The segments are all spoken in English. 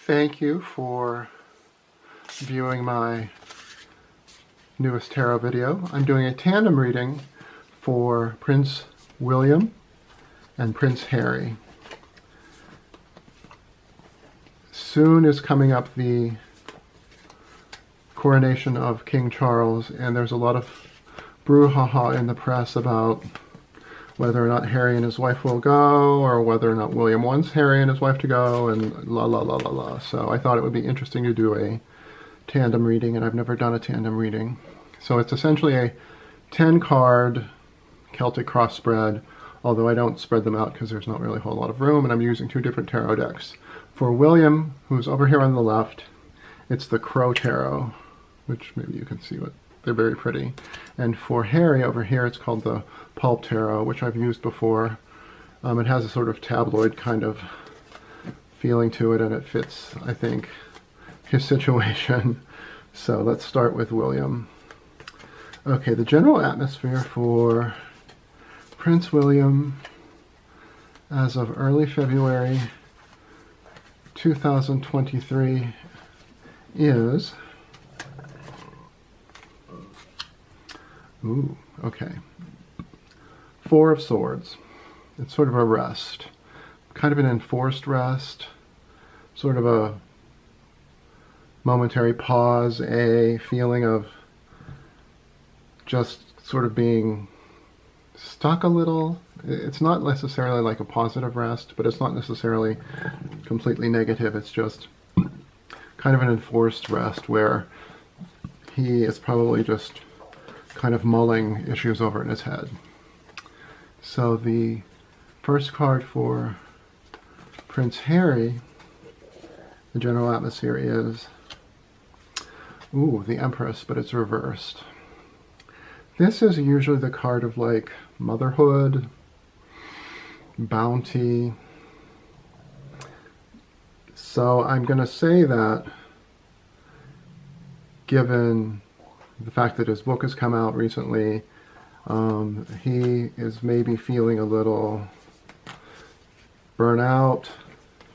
Thank you for viewing my newest tarot video. I'm doing a tandem reading for Prince William and Prince Harry. Soon is coming up the coronation of King Charles, and there's a lot of brouhaha in the press about whether or not Harry and his wife will go, or whether or not William wants Harry and his wife to go, and la la la la la. So I thought it would be interesting to do a tandem reading, and I've never done a tandem reading. So it's essentially a 10-card Celtic cross spread, although I don't spread them out because there's not really a whole lot of room, and I'm using two different tarot decks. For William, who's over here on the left, it's the Crow Tarot, which maybe you can see what they're very pretty. And for Harry over here, it's called the Pulp Tarot, which I've used before. It has a sort of tabloid kind of feeling to it, and it fits, I think, his situation. So let's start with William. Okay, the general atmosphere for Prince William as of early February 2023 is... Ooh, okay. Four of Swords. It's sort of a rest. Kind of an enforced rest. Sort of a momentary pause, a feeling of just sort of being stuck a little. It's not necessarily like a positive rest, but it's not necessarily completely negative. It's just kind of an enforced rest where he is probably just kind of mulling issues over in his head. So the first card for Prince Harry, the general atmosphere is, ooh, the Empress, but it's reversed. This is usually the card of like motherhood, bounty. So I'm going to say that given the fact that his book has come out recently, he is maybe feeling a little burnout.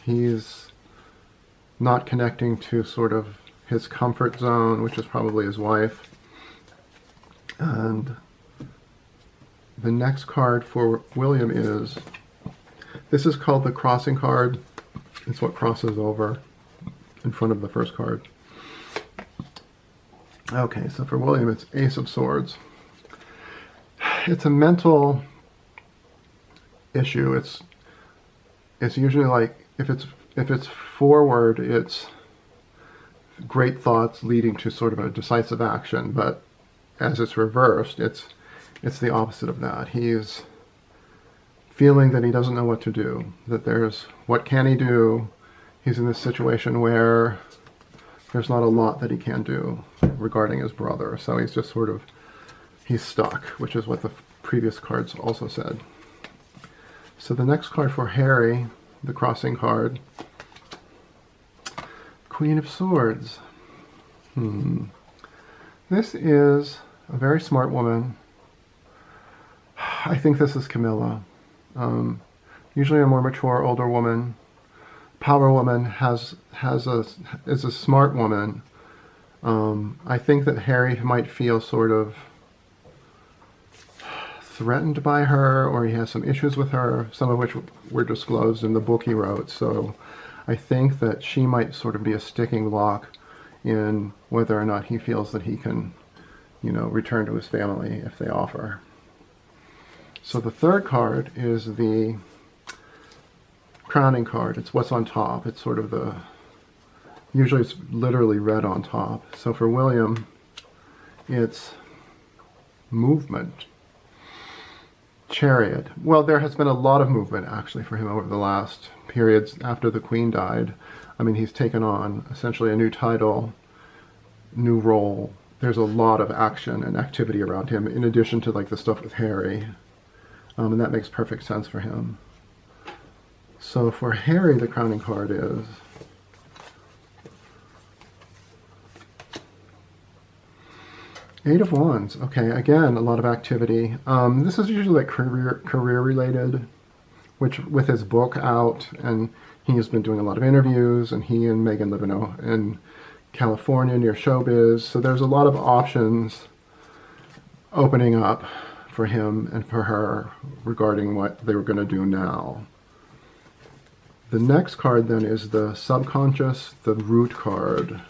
He's not connecting to sort of his comfort zone, which is probably his wife. And the next card for William is, this is called the crossing card. It's what crosses over in front of the first card. Okay, so for William, it's Ace of Swords. It's a mental issue. It's usually like, if it's forward, it's great thoughts leading to sort of a decisive action, but as it's reversed, it's the opposite of that. He's feeling that he doesn't know what to do, that there's, what can he do? He's in this situation where there's not a lot that he can do regarding his brother, so he's just sort of, he's stuck, which is what the previous cards also said. So the next card for Harry, the crossing card, Queen of Swords. This is a very smart woman. I think this is Camilla. Usually a more mature, older woman. Power woman is a smart woman. I think that Harry might feel sort of threatened by her, or he has some issues with her, some of which were disclosed in the book he wrote. So I think that she might sort of be a sticking block in whether or not he feels that he can, you know, return to his family if they offer. So the third card is the crowning card. It's what's on top. It's sort of the, usually it's literally red on top. So for William, it's movement. Chariot. Well, there has been a lot of movement actually for him over the last periods after the Queen died. I mean, he's taken on essentially a new title, new role. There's a lot of action and activity around him, in addition to like the stuff with Harry. And that makes perfect sense for him. So for Harry, the crowning card is Eight of Wands. Okay, again, a lot of activity. This is usually like career related, which with his book out, and he has been doing a lot of interviews, and he and Megan live in California near Showbiz. So there's a lot of options opening up for him and for her regarding what they were going to do now. The next card then is the subconscious, the root card,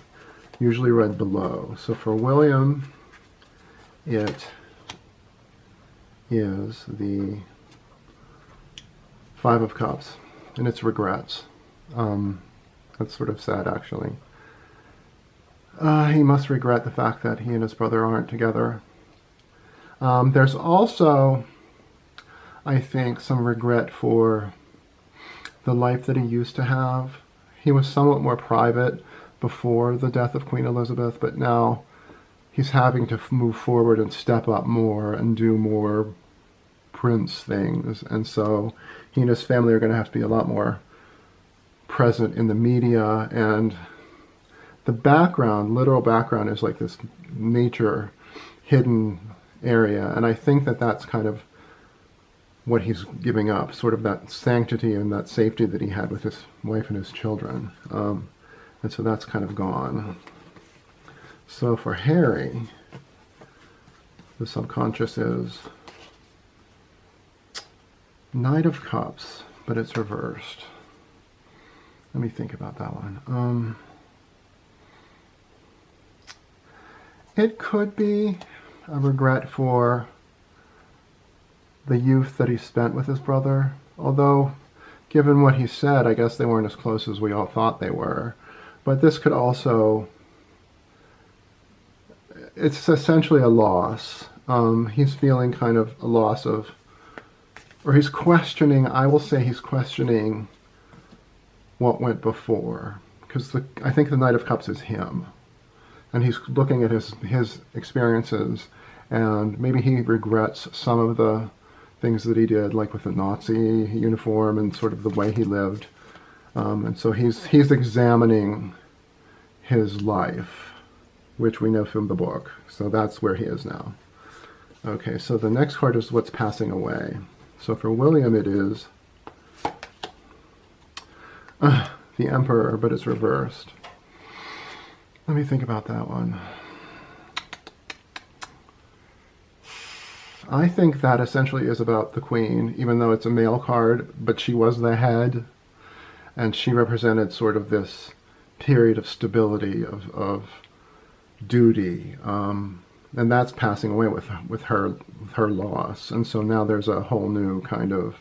usually read below. So for William, it is the Five of Cups, and it's regrets. That's sort of sad, actually. He must regret the fact that he and his brother aren't together. There's also, I think, some regret for the life that he used to have. He was somewhat more private before the death of Queen Elizabeth, but now he's having to move forward and step up more and do more prince things. And so he and his family are going to have to be a lot more present in the media. And the background, literal background, is like this nature hidden area. And I think that that's kind of what he's giving up, sort of that sanctity and that safety that he had with his wife and his children. And so that's kind of gone. So for Harry, the subconscious is Knight of Cups, but it's reversed. Let me think about that one. It could be a regret for the youth that he spent with his brother, although given what he said, I guess they weren't as close as we all thought they were. But this could also, it's essentially a loss. He's feeling kind of a loss of, or he's questioning, I will say he's questioning what went before. Because I think the Knight of Cups is him. And he's looking at his experiences, and maybe he regrets some of the things that he did, like with the Nazi uniform and sort of the way he lived. And so he's examining his life, which we know from the book. So that's where he is now. Okay, so the next card is what's passing away. So for William it is the Emperor, but it's reversed. Let me think about that one. I think that essentially is about the Queen, even though it's a male card, but she was the head, and she represented sort of this period of stability, of duty, and that's passing away with her loss. And so now there's a whole new kind of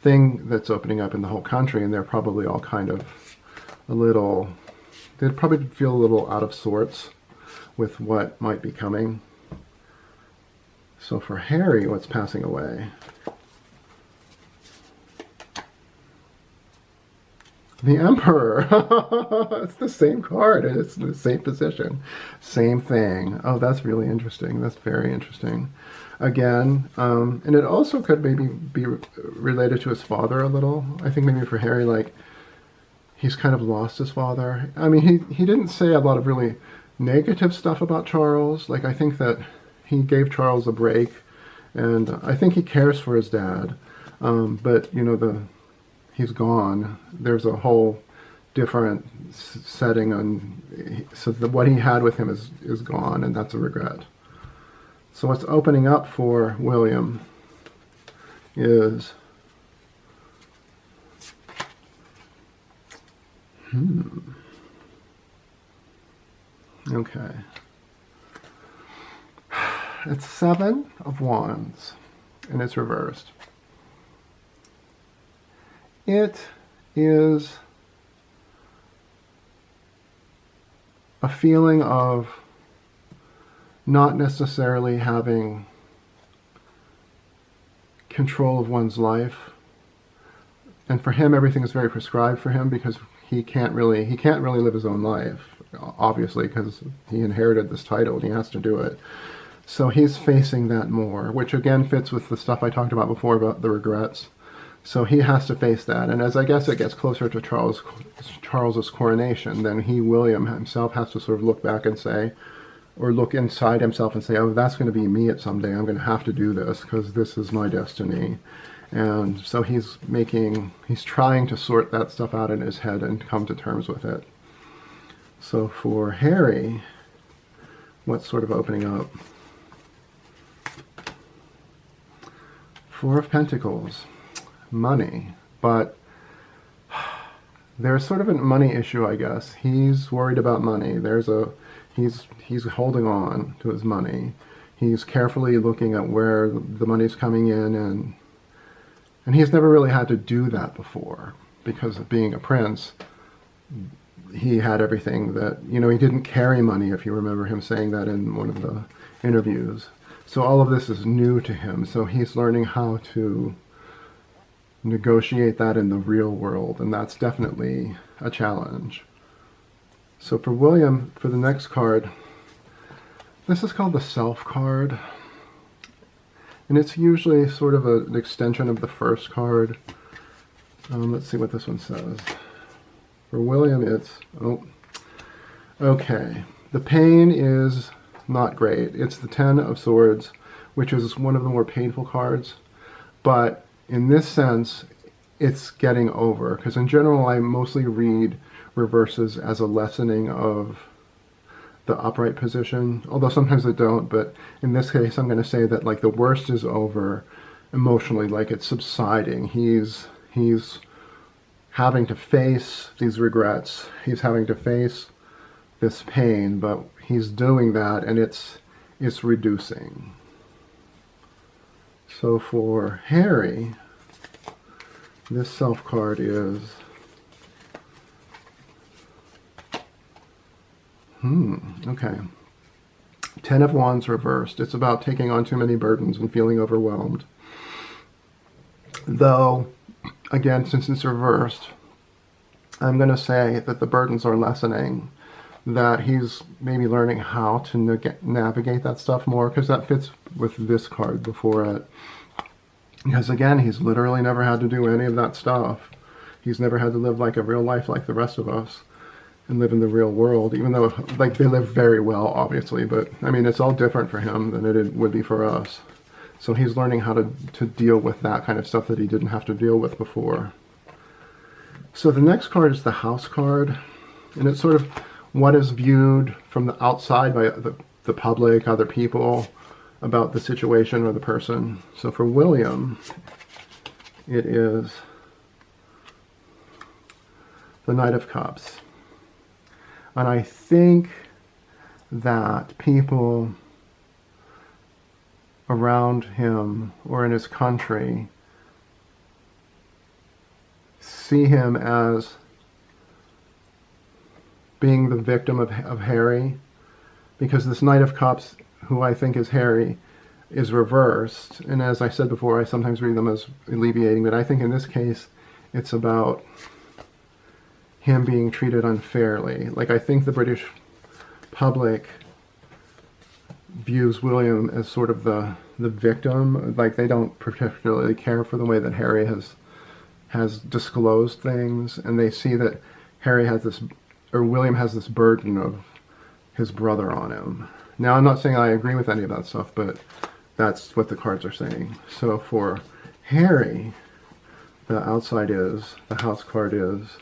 thing that's opening up in the whole country, and they're probably all kind of they'd probably feel a little out of sorts with what might be coming. So for Harry, what's passing away? The Emperor. It's the same card, and it's in the same position. Same thing. Oh, that's really interesting. That's very interesting. Again, and it also could maybe be related to his father a little. I think maybe for Harry, like, he's kind of lost his father. I mean, he didn't say a lot of really negative stuff about Charles. Like, I think that he gave Charles a break, and I think he cares for his dad. But, you know, he's gone. There's a whole different setting on, so what he had with him is gone, and that's a regret. So what's opening up for William is okay. It's Seven of Wands, and it's reversed. It is a feeling of not necessarily having control of one's life. And for him, everything is very prescribed for him because he can't really live his own life, obviously, because he inherited this title and he has to do it. So he's facing that more, which again fits with the stuff I talked about before about the regrets. So he has to face that. And as I guess it gets closer to Charles's coronation, then William himself, has to sort of look back and say, or look inside himself and say, oh, that's going to be me at someday. I'm going to have to do this because this is my destiny. And so he's trying to sort that stuff out in his head and come to terms with it. So for Harry, what's sort of opening up? Four of Pentacles, money, but there's sort of a money issue, I guess. He's worried about money. He's holding on to his money. He's carefully looking at where the money's coming in, and he's never really had to do that before because of being a prince. He had everything that, he didn't carry money, if you remember him saying that in one of the interviews. So all of this is new to him. So he's learning how to negotiate that in the real world, and that's definitely a challenge. So for William, for the next card, this is called the Self card. And it's usually sort of an extension of the first card. Let's see what this one says. For William, it's, okay. The pain is not great. It's the Ten of Swords, which is one of the more painful cards. But in this sense, it's getting over. Because in general, I mostly read reverses as a lessening of the upright position. Although sometimes I don't. But in this case, I'm going to say that like the worst is over emotionally. Like it's subsiding. He's having to face these regrets. He's having to face this pain, but he's doing that, and it's reducing. So for Harry, this Self card is okay. Ten of Wands reversed. It's about taking on too many burdens and feeling overwhelmed. Though, again, since it's reversed, I'm going to say that the burdens are lessening, that he's maybe learning how to navigate that stuff more, because that fits with this card before it. Because again, he's literally never had to do any of that stuff. He's never had to live like a real life like the rest of us and live in the real world, even though like they live very well, obviously, but I mean, it's all different for him than it would be for us. So he's learning how to deal with that kind of stuff that he didn't have to deal with before. So the next card is the House card, and it's sort of what is viewed from the outside by the public, other people, about the situation or the person. So for William, it is the Knight of Cups. And I think that people around him or in his country see him as being the victim of Harry, because this Knight of Cups, who I think is Harry, is reversed. And as I said before, I sometimes read them as alleviating, but I think in this case it's about him being treated unfairly. Like, I think the British public views William as sort of the victim. Like, they don't particularly care for the way that Harry has disclosed things, and they see that William has this burden of his brother on him. Now, I'm not saying I agree with any of that stuff, but that's what the cards are saying. So for Harry, the House card is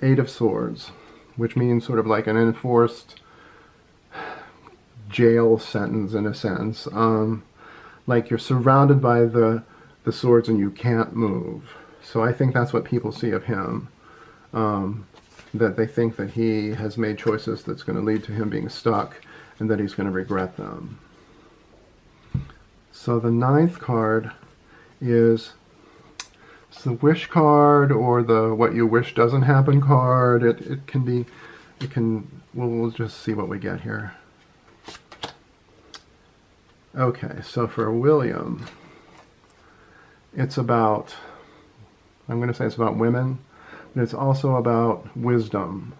Eight of Swords, which means sort of like an enforced jail sentence in a sense. Like you're surrounded by the swords and you can't move. So I think that's what people see of him. That they think that he has made choices that's going to lead to him being stuck and that he's going to regret them. So the ninth card is the Wish card, or the What You Wish Doesn't Happen card. We'll just see what we get here. Okay, so for William, I'm going to say it's about women, but it's also about wisdom.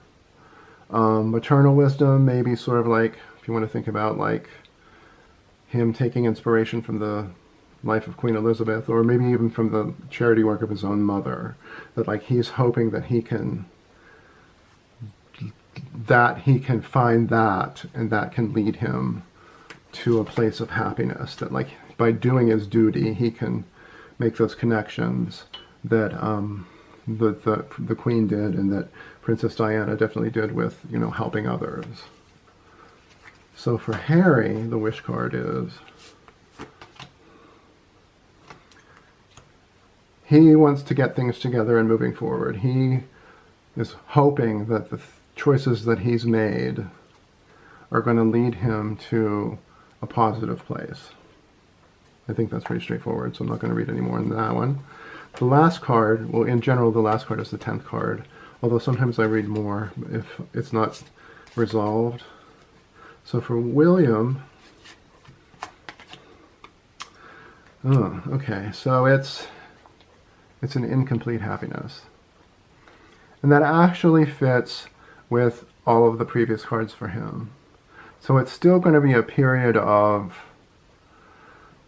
Maternal wisdom, maybe sort of like, if you want to think about like him taking inspiration from the life of Queen Elizabeth, or maybe even from the charity work of his own mother, that like he's hoping that he can find that, and that can lead him to a place of happiness, that like by doing his duty he can make those connections that the Queen did, and that Princess Diana definitely did with, you know, helping others. So for Harry, the wish card is, he wants to get things together and moving forward. He is hoping that the choices that he's made are going to lead him to a positive place. I think that's pretty straightforward, so I'm not going to read any more than that one. The last card, well, in general, the last card is the 10th card, although sometimes I read more if it's not resolved. So for William, oh, okay, so it's an incomplete happiness. And that actually fits with all of the previous cards for him. So it's still going to be a period of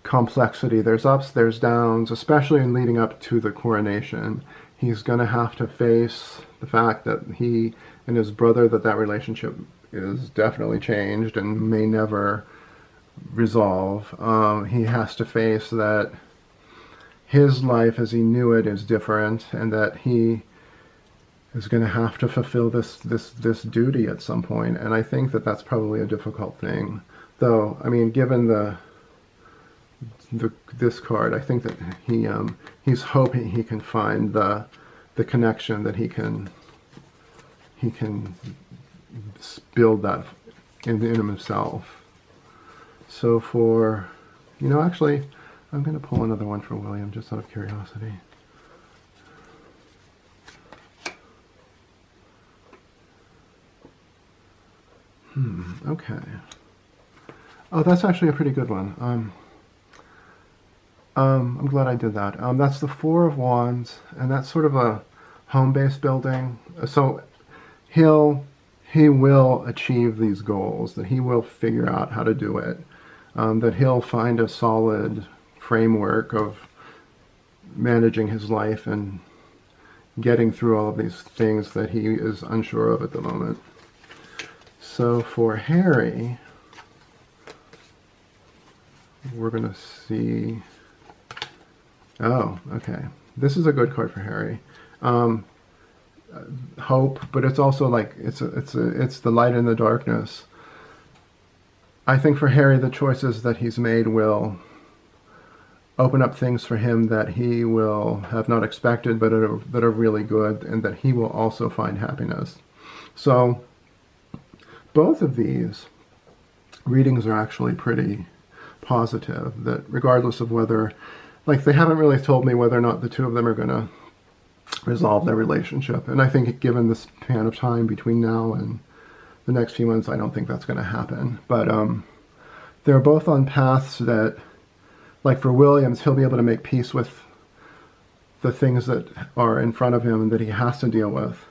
complexity. There's ups, there's downs, especially in leading up to the coronation. He's going to have to face the fact that he and his brother, that relationship is definitely changed and may never resolve. He has to face that his life as he knew it is different, and that he is going to have to fulfill this duty at some point. And I think that that's probably a difficult thing. Though, I mean, given this card, I think that he's hoping he can find the connection, that he can build that in himself. So for, you know, actually, I'm going to pull another one for William, just out of curiosity. Okay. Oh, that's actually a pretty good one. I'm glad I did that. That's the Four of Wands, and that's sort of a home-based building. So he will achieve these goals, that he will figure out how to do it, that he'll find a solid framework of managing his life and getting through all of these things that he is unsure of at the moment. So for Harry, we're going to see... Oh, okay. This is a good card for Harry. Hope, but it's also like it's the light in the darkness. I think for Harry, the choices that he's made will open up things for him that he will have not expected, but that are really good, and that he will also find happiness. So both of these readings are actually pretty positive, that regardless of whether, like, they haven't really told me whether or not the two of them are going to resolve their relationship. And I think given the span of time between now and the next few months, I don't think that's going to happen. But they're both on paths that, like for Williams, he'll be able to make peace with the things that are in front of him and that he has to deal with.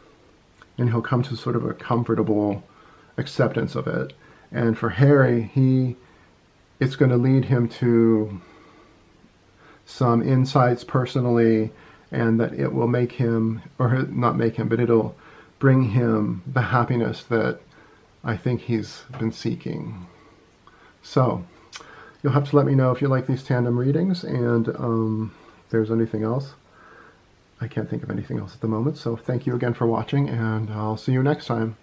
And he'll come to sort of a comfortable acceptance of it. And for Harry, it's going to lead him to some insights personally, and that it will make him, or not make him, but it'll bring him the happiness that I think he's been seeking. So you'll have to let me know if you like these tandem readings, and if there's anything else. I can't think of anything else at the moment, so thank you again for watching, and I'll see you next time.